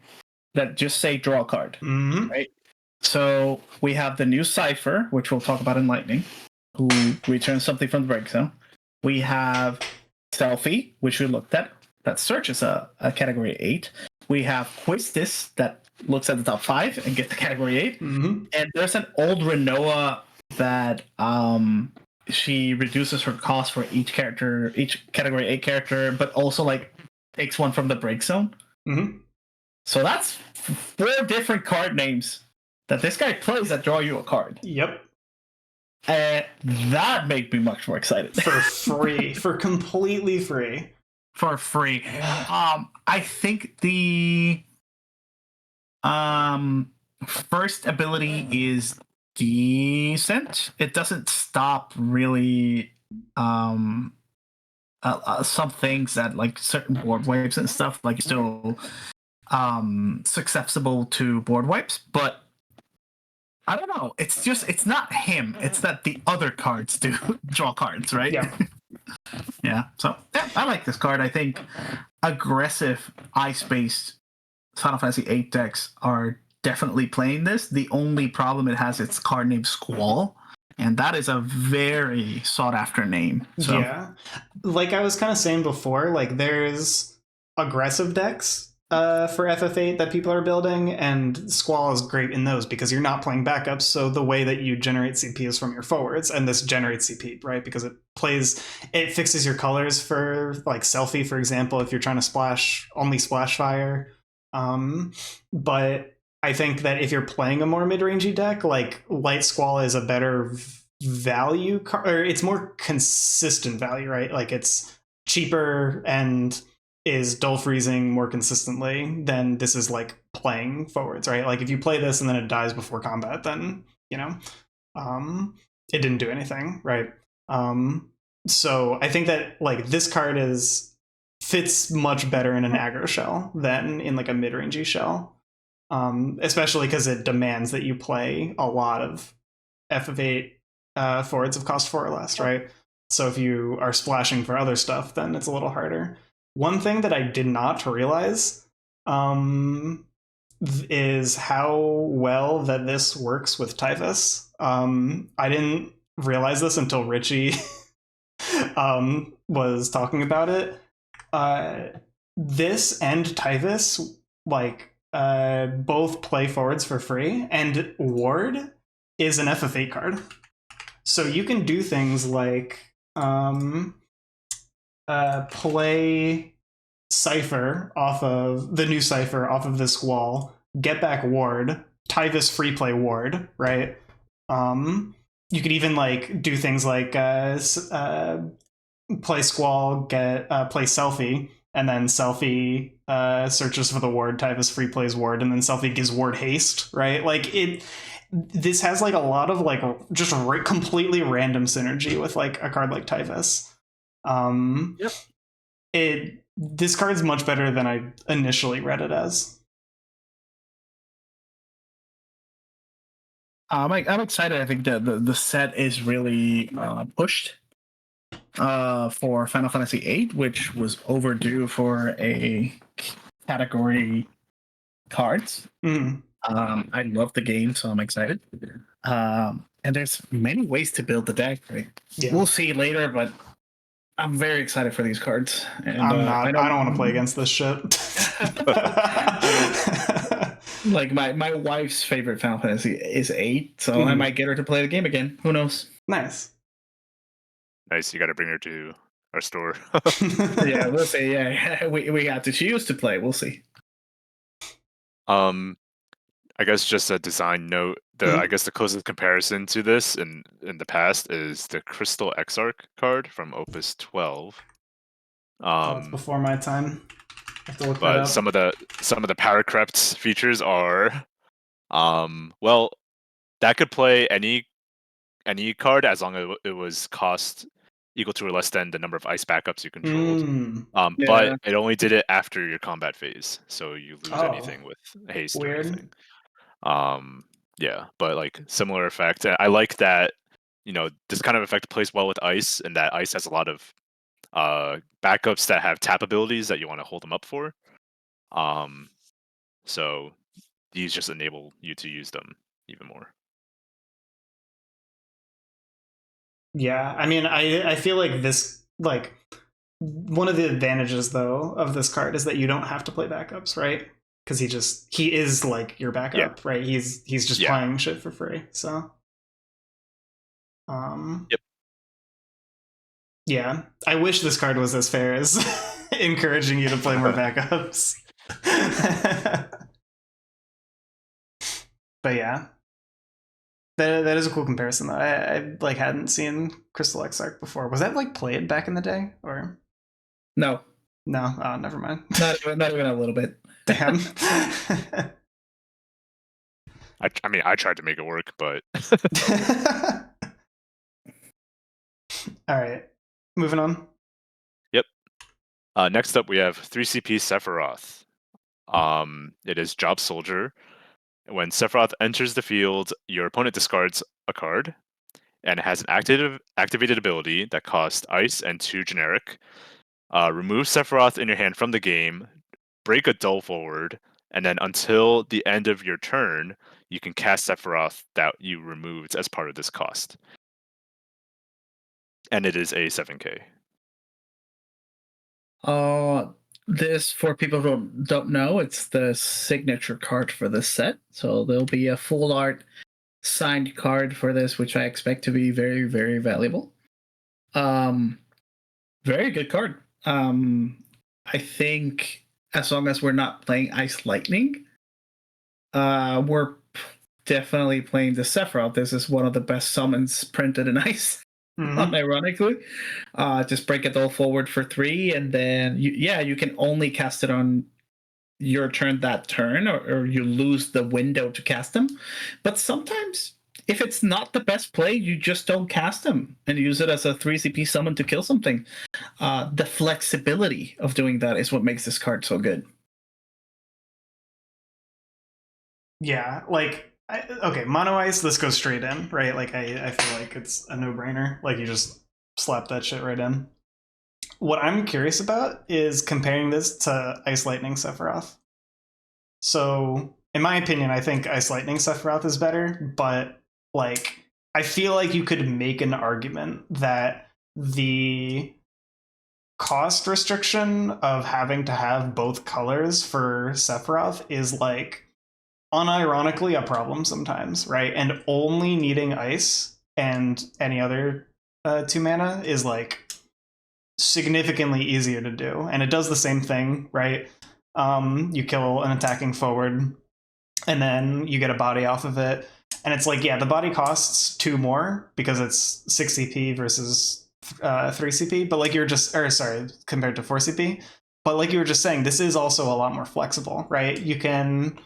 that just say draw card. Right? So we have the new Cypher, which we'll talk about in Lightning, who returns something from the break zone. We have Selfie, which we looked at, that searches a category 8. We have Quistis that looks at the top 5 and gets the category 8. And there's an old Renoa that she reduces her cost for each category 8 character, but also like takes one from the break zone. So that's 4 different card names that this guy plays that draw you a card. Yep. That made me much more excited. For free. For completely free. For free. I think the first ability is decent. It doesn't stop really some things that like certain board wipes and stuff, like still susceptible to board wipes, but I don't know. It's not him. It's that the other cards do draw cards, right? Yeah. Yeah. So yeah, I like this card. I think aggressive ice-based Final Fantasy VIII decks are definitely playing this. The only problem it has, its card name Squall, and that is a very sought-after name. So. Yeah. Like I was kind of saying before, like there's aggressive decks for FF8 that people are building, and Squall is great in those because you're not playing backups, so the way that you generate CP is from your forwards, and this generates CP, right? Because it fixes your colors for like Selfie, for example, if you're trying to only splash fire. But I think that if you're playing a more mid-rangey deck, like Light Squall is a better value or it's more consistent value, right? Like it's cheaper and is dull freezing more consistently than this is like playing forwards, right? Like if you play this and then it dies before combat, then it didn't do anything, right? So I think that like this card is fits much better in an aggro shell than in like a mid-rangey shell. Especially because it demands that you play a lot of F of 8 forwards of cost 4 or less, right? So if you are splashing for other stuff, then it's a little harder. One thing that I did not realize is how well that this works with Typhus. I didn't realize this until Richie was talking about it. This and Typhus, like, both play forwards for free, and Ward is an FF8 card. So you can do things like play Cypher off of the new Cypher off of this wall, get back Ward, Typhus free play Ward, right? You could even like do things like play Squall, get play Selfie, and then Selfie searches for the ward, Typhus free plays Ward, and then Selfie gives Ward haste, right? Like this has like a lot of like just completely random synergy with like a card like Typhus. Yep. This card's much better than I initially read it as. I'm excited. I think the set is really pushed for Final Fantasy VIII, which was overdue for a category cards. I love the game, so I'm excited. And there's many ways to build the deck. Right? Yeah. We'll see later, but I'm very excited for these cards. And, I'm not. I don't want to play against this shit. Like my wife's favorite Final Fantasy is 8, so I might get her to play the game again. Who knows? Nice. You got to bring her to our store. Yeah, we'll see. Yeah, we have to. She used to play. We'll see. I guess just a design note. I guess the closest comparison to this in the past is the Crystal Exarch card from Opus 12. That's before my time. I have to look but that up. some of the power crept features are, well, that could play any card as long as it was cost equal to or less than the number of ice backups you controlled. But it only did it after your combat phase, so you lose anything with haste or anything. Yeah, but like similar effect. I like that, this kind of effect plays well with ice, and that ice has a lot of backups that have tap abilities that you want to hold them up for. So these just enable you to use them even more. Yeah, I mean, I feel like this, like, one of the advantages though of this card is that you don't have to play backups, right? Because he is like your backup, right? He's just playing shit for free. So Yep. Yeah, I wish this card was as fair as encouraging you to play more backups. But yeah, that is a cool comparison though. I like hadn't seen Crystal Exarch before. Was that like played back in the day or? No. Oh, never mind. Not even a little bit. Damn. I mean, I tried to make it work, but. All right, moving on. Yep. Next up, we have 3CP Sephiroth. It is Job Soldier. When Sephiroth enters the field, your opponent discards a card, and it has an activated ability that costs Ice and 2 generic. Remove Sephiroth in your hand from the game, break a dull forward, and then until the end of your turn, you can cast Sephiroth that you removed as part of this cost. And it is a 7K. This, for people who don't know, it's the signature card for this set. So there'll be a full art signed card for this, which I expect to be very, very valuable. Very good card. I think as long as we're not playing Ice Lightning, we're definitely playing the Sephiroth. This is one of the best summons printed in Ice. Ironically, just break it all forward for 3, and then you can only cast it on your turn that turn, or you lose the window to cast them. But sometimes if it's not the best play, you just don't cast him and use it as a 3 CP summon to kill something. The flexibility of doing that is what makes this card so good. Yeah, like, okay, Mono Ice, this goes straight in, right? Like, I feel like it's a no-brainer. Like, you just slap that shit right in. What I'm curious about is comparing this to Ice Lightning Sephiroth. So, in my opinion, I think Ice Lightning Sephiroth is better, but, like, I feel like you could make an argument that the cost restriction of having to have both colors for Sephiroth is, like, unironically a problem sometimes, right? And only needing ice and any other 2 mana is, like, significantly easier to do, and it does the same thing, right? You kill an attacking forward, and then you get a body off of it, and it's like, yeah, the body costs 2 more because it's 6 CP versus 3 CP, but like compared to 4 CP. But like you were just saying, this is also a lot more flexible, right? You can,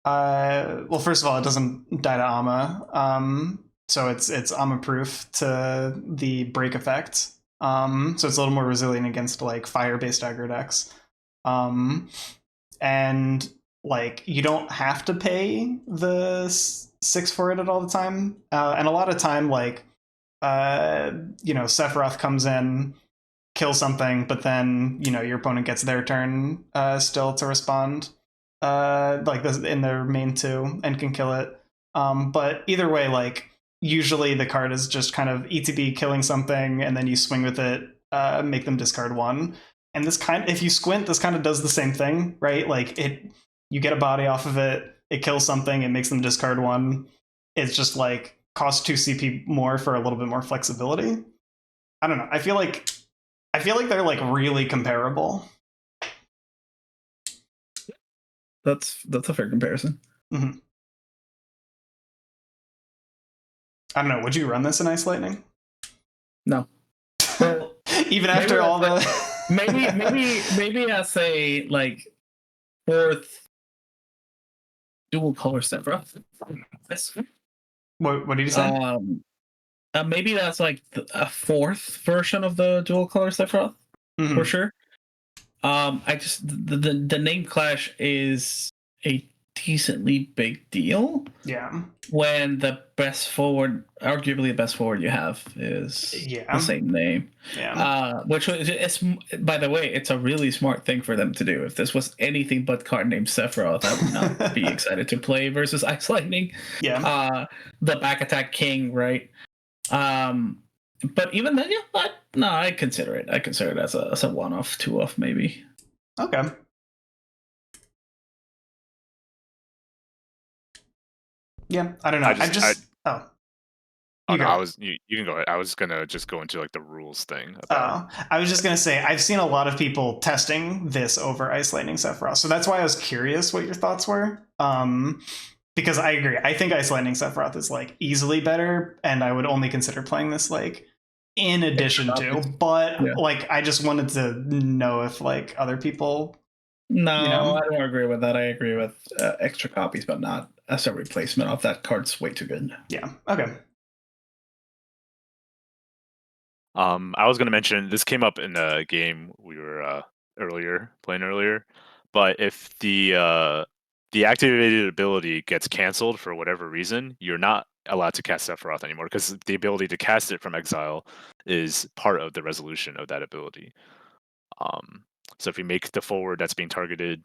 well, first of all, it doesn't die to Amma, so it's Amma proof to the break effect. So it's a little more resilient against like fire-based aggro decks. And like you don't have to pay the 6 for it at all the time. And a lot of time, like Sephiroth comes in, kills something, but then your opponent gets their turn still to respond, like this in their main 2, and can kill it. But either way, like, usually the card is just kind of ETB killing something, and then you swing with it, make them discard 1. And if you squint, this kind of does the same thing, right? Like, you get a body off of it, it kills something, it makes them discard 1. It's just like costs 2 CP more for a little bit more flexibility. I don't know. I feel like they're like really comparable. That's a fair comparison. Mm-hmm. I don't know. Would you run this in Ice Lightning? No. Well, even after all the maybe as a like 4th dual color Sephiroth. What did you say? Maybe that's like a 4th version of the dual color Sephiroth, for sure. I just the name clash is a decently big deal. Yeah. When the best forward, arguably the best forward you have, is the same name. Yeah. Which is, by the way, it's a really smart thing for them to do. If this was anything but card named Sephiroth, I would not be excited to play versus Ice Lightning. Yeah. The back attack king, right? But even then, no, I consider it. I consider it as a 1-off, 2-off, maybe. Okay. Yeah, I don't know. You can go ahead. I was gonna just go into like the rules thing. I was just gonna say I've seen a lot of people testing this over Ice Lightning Sephiroth, so that's why I was curious what your thoughts were. Because I agree. I think Ice Lightning Sephiroth is like easily better, and I would only consider playing this like in addition to. But like, I just wanted to know if like other people. No, I don't agree with that. I agree with extra copies, but not as a replacement of that card's way too good. Yeah. Okay. I was going to mention this came up in a game we were playing earlier, but if the activated ability gets canceled for whatever reason, you're not allowed to cast Sephiroth anymore because the ability to cast it from exile is part of the resolution of that ability. So if you make the forward that's being targeted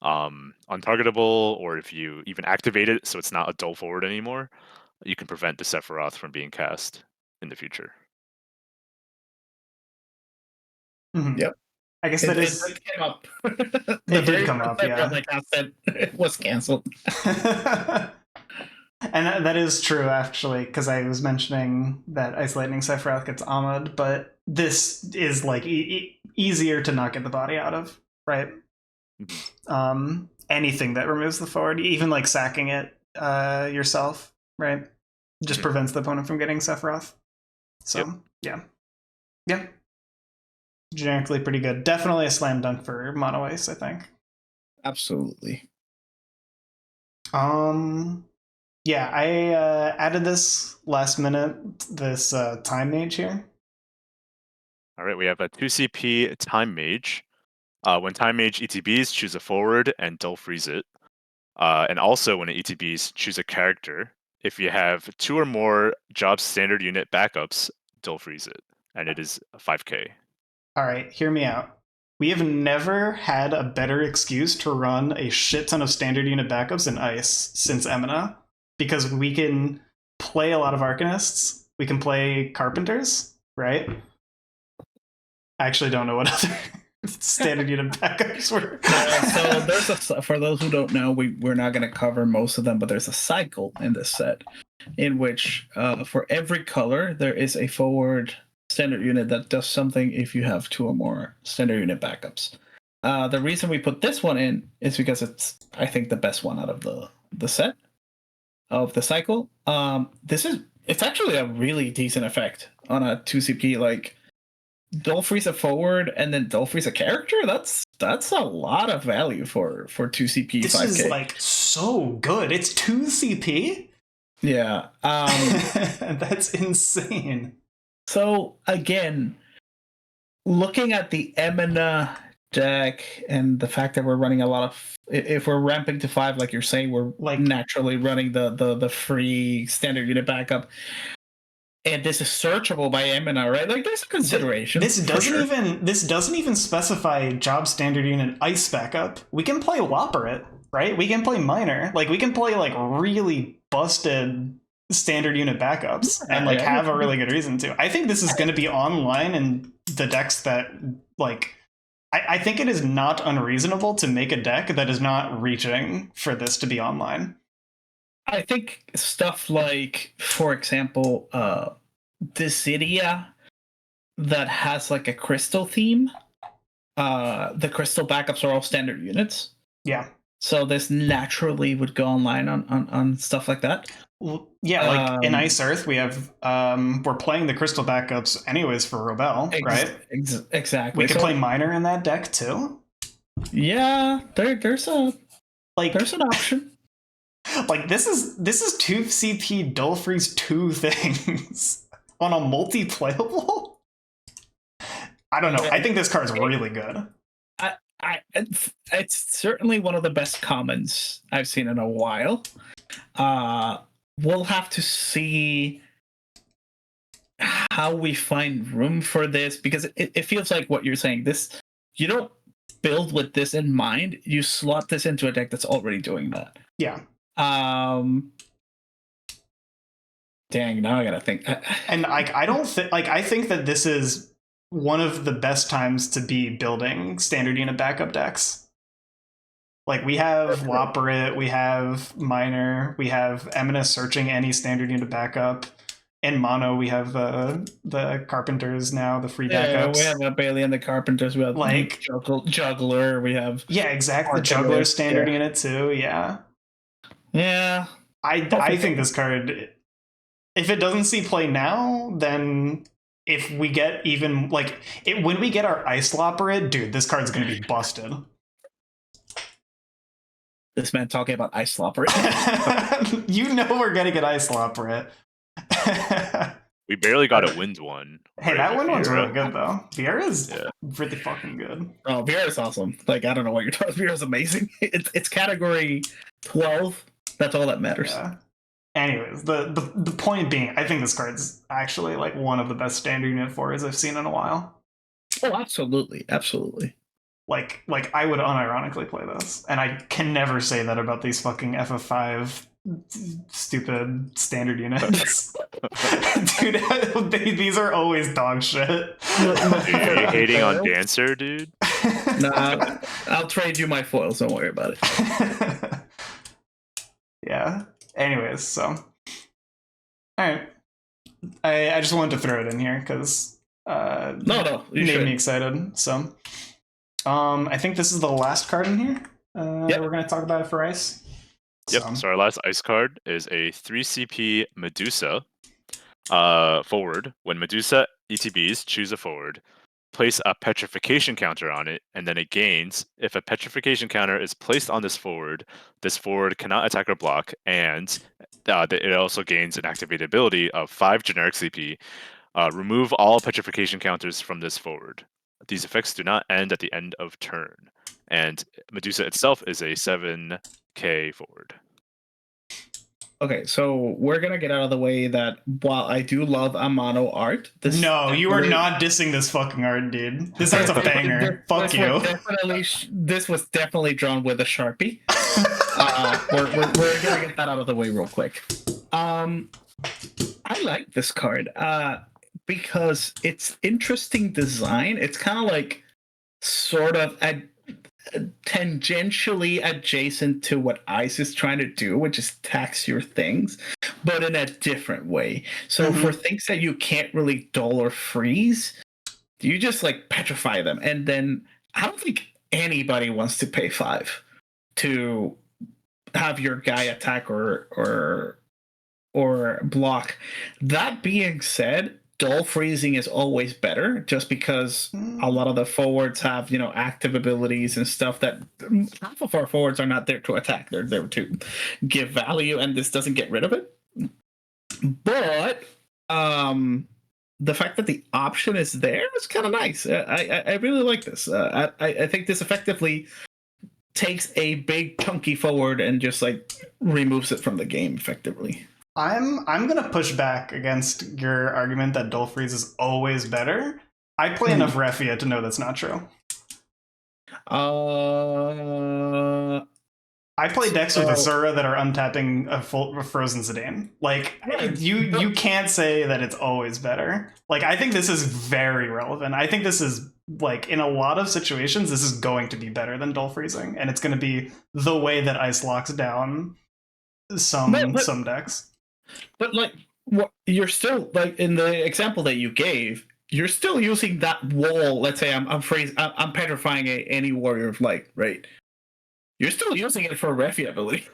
untargetable, or if you even activate it so it's not a dull forward anymore, you can prevent the Sephiroth from being cast in the future. Mm-hmm. Yep. I guess it came up. It did come up, yeah. Like I said, it was canceled. And that is true, actually, because I was mentioning that Ice Lightning Sephiroth gets Ahmad, but this is like easier to not get the body out of, right? Anything that removes the forward, even like sacking it yourself, right? Just prevents the opponent from getting Sephiroth. So, yeah. Generically pretty good. Definitely a slam dunk for Mono Ice, I think. Absolutely. Yeah, I added this last minute, this time mage here. All right, we have a 2CP Time Mage. When Time Mage ETBs, choose a forward and dull freeze it. And also when it ETBs, choose a character. If you have 2 or more job standard unit backups, dull freeze it. And it is 5k. All right, hear me out. We have never had a better excuse to run a shit ton of standard unit backups in Ice since Emina, because we can play a lot of Arcanists, we can play Carpenters, right? I actually don't know what other standard unit backups were. So there's for those who don't know, we're not going to cover most of them, but there's a cycle in this set in which for every color there is a forward standard unit that does something if you have 2 or more standard unit backups. The reason we put this one in is because it's, I think, the best one out of the set of the cycle. It's actually a really decent effect on a 2CP. Like, dull freeze a forward and then dull freeze a character. That's a lot of value for 2CP. This 5K. is like so good. It's 2CP. Yeah, that's insane. So again, looking at the Emina deck and the fact that we're running a lot of, if we're ramping to 5, like you're saying, we're like naturally running the free standard unit backup. And this is searchable by Emina, right? Like, there's a consideration. This doesn't even specify job standard unit ice backup. We can play Whopper, right? We can play Miner. Like, we can play like really busted standard unit backups and like have a really good reason to. I think this is going to be online in the decks that like. I think it is not unreasonable to make a deck that is not reaching for this to be online. I think stuff like, for example, EPadilla that has like a crystal theme. The crystal backups are all standard units. Yeah. So this naturally would go online on stuff like that. Well, yeah, like in Ice Earth, we have we're playing the crystal backups anyways for Robel, right? Exactly. We could play Miner in that deck too. Yeah, there's an option. Like this is 2CP dull freeze 2 things on a multi-playable. I don't know. I think this card's really good. It's certainly one of the best commons I've seen in a while. We'll have to see how we find room for this, because it feels like what you're saying. This, you don't build with this in mind. You slot this into a deck that's already doing that. Yeah. Dang, now I gotta think. And I think that this is one of the best times to be building standard unit backup decks. Like, we have Whopper, we have Miner, we have Emina searching any standard unit backup. In mono, we have the Carpenters now, the free backups. We have Bailey and the Carpenters. We have like Juggler. We have exactly, the Juggler standard unit too. Yeah. I think this card, if it doesn't see play now, then if we get even when we get our Ice Lopper, dude, this card's gonna be busted. This man talking about Ice Lopper. You know we're gonna get Ice Lopper. We barely got a wind one. Hey, that wind one's really good though. Viera's really fucking good. Oh, Viera's awesome. Like, I don't know what you're talking about. Viera's amazing. It's category 12. That's all that matters. Yeah. Anyways, the point being, I think this card's actually like one of the best standard unit 4s I've seen in a while. Oh, absolutely. Like I would unironically play this, and I can never say that about these fucking FF5 stupid standard units. Dude, these are always dog shit. Dude, are you hating on Dancer, dude? Nah, I'll trade you my foils. Don't worry about it. Yeah. Anyways, so all right. I just wanted to throw it in here because no, you made me excited. So I think this is the last card in here. We're gonna talk about it for Ice. Yep. So our last Ice card is a 3CP Medusa. Forward. When Medusa ETBs, choose a forward. Place a petrification counter on it, and then it gains. If a petrification counter is placed on this forward cannot attack or block, and it also gains an activated ability of 5 generic CP. Remove all petrification counters from this forward. These effects do not end at the end of turn. And Medusa itself is a 7k forward. Okay, so we're gonna get out of the way that while I do love Amano art, no, you are not dissing this fucking art, dude. This art's a banger. Fuck you. This was definitely drawn with a Sharpie. We're gonna get that out of the way real quick. I like this card because it's interesting design. It's kind of like sort of tangentially adjacent to what Ice is trying to do, which is tax your things, but in a different way. So for things that you can't really dull or freeze, you just like petrify them. And then I don't think anybody wants to pay 5 to have your guy attack or block. That being said, dull freezing is always better, just because a lot of the forwards have, active abilities and stuff that half of our forwards are not there to attack. They're there to give value, and this doesn't get rid of it. But the fact that the option is there is kind of nice. I really like this. I think this effectively takes a big chunky forward and just like removes it from the game effectively. I'm gonna push back against your argument that dull freeze is always better. I play enough Refia to know that's not true. I play decks with Asura that are untapping a frozen Zidane. Like you can't say that it's always better. Like I think this is very relevant. I think this is like in a lot of situations this is going to be better than dull freezing, and it's going to be the way that Ice locks down some decks. But like, what you're still like in the example that you gave, you're still using that wall. Let's say I'm petrifying any warrior of light, right? You're still using it for a Refia ability.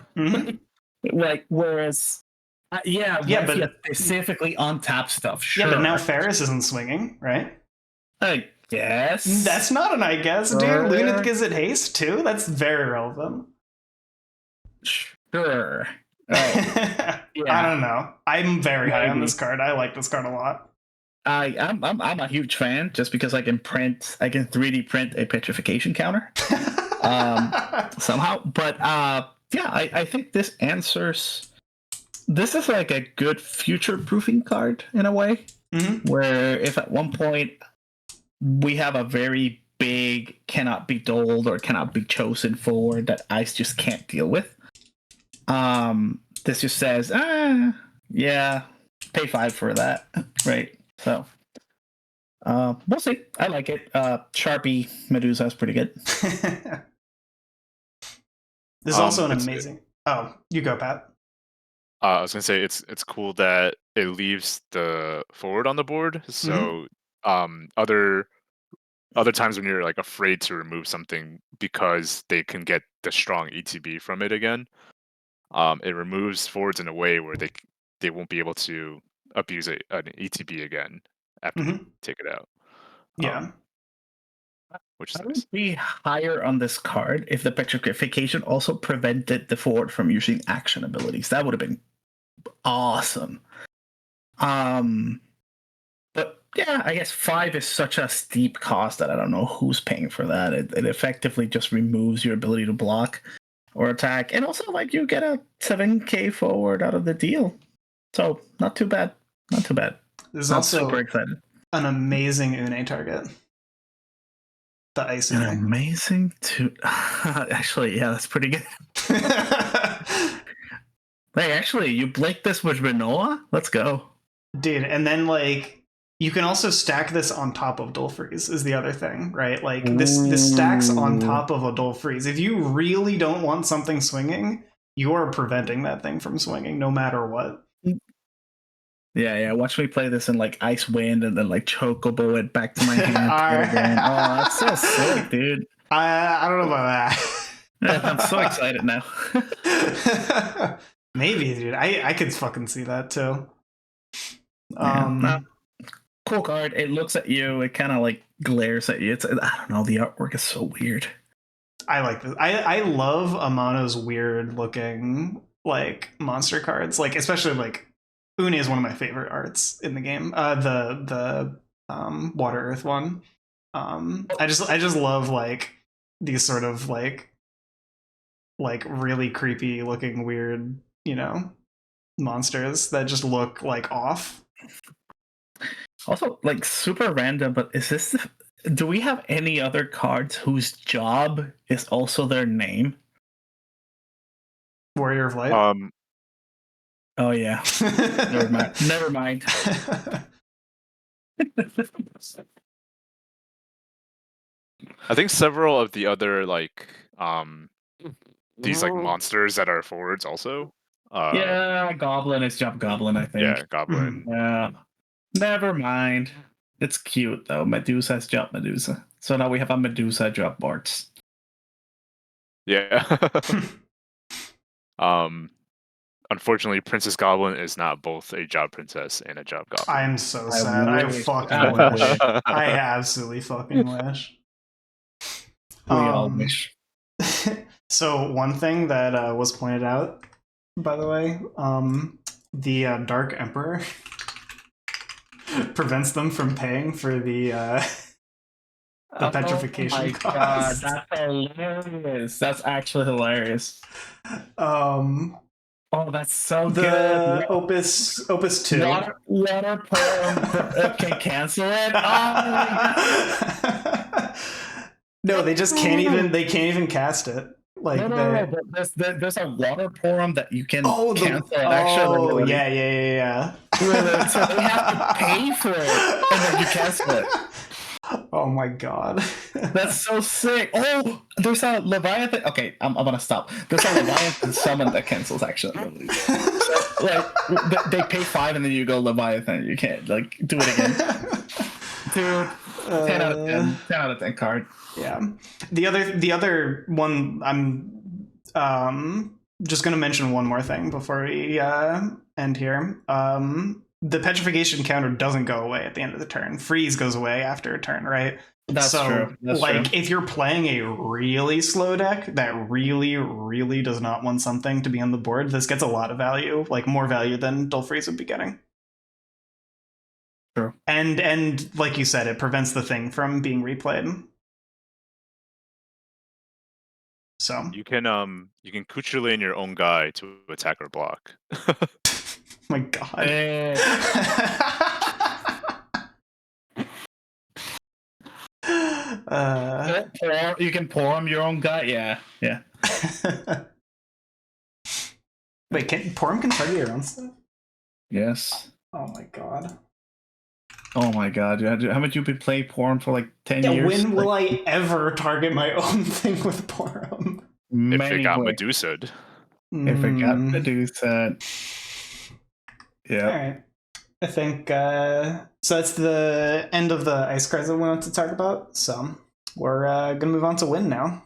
Like, whereas, Refia but specifically on tap stuff. Sure. Yeah, but now Ferris isn't swinging, right? I guess that's not an I guess, dude. Lunith gives it haste too. That's very relevant. Sure. I don't know. I'm very high on this card. I like this card a lot. I'm a huge fan just because I can 3D print a petrification counter somehow. But I think this answers. This is like a good future proofing card in a way, where if at one point we have a very big cannot be doled or cannot be chosen forward that Ice just can't deal with. This just says, pay 5 for that, right? So, we'll see. I like it. Sharpie Medusa is pretty good. There's also an amazing. Oh, you go, Pat. I was gonna say it's cool that it leaves the forward on the board. So, other times when you're like afraid to remove something because they can get the strong ETB from it again. It removes forwards in a way where they won't be able to abuse an ETB again after you take it out. Yeah. Which I would be higher on this card if the petrification also prevented the forward from using action abilities. That would have been awesome. But yeah, I guess 5 is such a steep cost that I don't know who's paying for that. It effectively just removes your ability to block or attack, and also like you get a 7k forward out of the deal. So not too bad. Not too bad. There's I'm also super excited. An amazing Une target. The ice Une. Amazing to actually, yeah, that's pretty good. Hey, actually, you blake this with Renoa? Let's go. Dude, and then like you can also stack this on top of Dull Freeze is the other thing, right? Like this stacks on top of a Dull Freeze. If you really don't want something swinging, you are preventing that thing from swinging no matter what. Yeah. Watch me play this in like Ice Wind and then like Chocobo it back to my hand. Again. Oh, that's so sick, dude. I don't know about that. I'm so excited now. Maybe, dude. I could fucking see that too. Cool card. It looks at you. It kind of like glares at you. I don't know. The artwork is so weird. I like this. I love Amano's weird looking like monster cards, like especially like Uni is one of my favorite arts in the game. The Water Earth one. I just love like these sort of like really creepy looking weird, monsters that just look like off. Also, like super random, but do we have any other cards whose job is also their name? Warrior of Light. Oh yeah. Never mind. Never mind. I think several of the other like these like monsters that are forwards also. Yeah, Goblin is job Goblin, I think. Yeah, Goblin. Yeah. Never mind. It's cute though. Medusa's job Medusa. So now we have a Medusa job Barts. Yeah. Unfortunately, Princess Goblin is not both a job princess and a job goblin. I'm so sad. I fucking wish. I absolutely fucking wish. We all wish. So one thing that was pointed out, by the way, the Dark Emperor prevents them from paying for the petrification cost. God, that's hilarious. That's actually hilarious. Oh, that's so the good. Opus 2. Water poem can cancel it. Oh, no, they just can't even. They can't even cast it. Like no. There's a water poem that you can cancel it. Actually, yeah. So they have to pay for it, and then you cancel it. Oh my god. That's so sick. Oh, there's a Leviathan. Okay, I'm gonna stop. There's a Leviathan summon that cancels actually. So, like they pay 5 and then you go Leviathan. You can't like do it again. Dude, 10 out of 10. 10 out of 10 card. Yeah. The other one, I'm just gonna mention one more thing before we end here. The petrification counter doesn't go away at the end of the turn. Freeze goes away after a turn, right? That's true. That's true. If you're playing a really slow deck that really, really does not want something to be on the board, this gets a lot of value, like more value than Dull Freeze would be getting. True. And like you said, it prevents the thing from being replayed. So you can Kuchulain your own guy to attack or block. My god. You can pour him your own guy. Yeah. Wait, Porum can target your own stuff? Yes. Oh my god. Oh my god. Haven't you been playing Porum for like 10 years? When will I ever target my own thing with Porum? If it got Medusa'd. If it got Medusa'd. Yeah. Alright. I think so that's the end of the ice cards that we wanted to talk about. So we're gonna move on to Win now.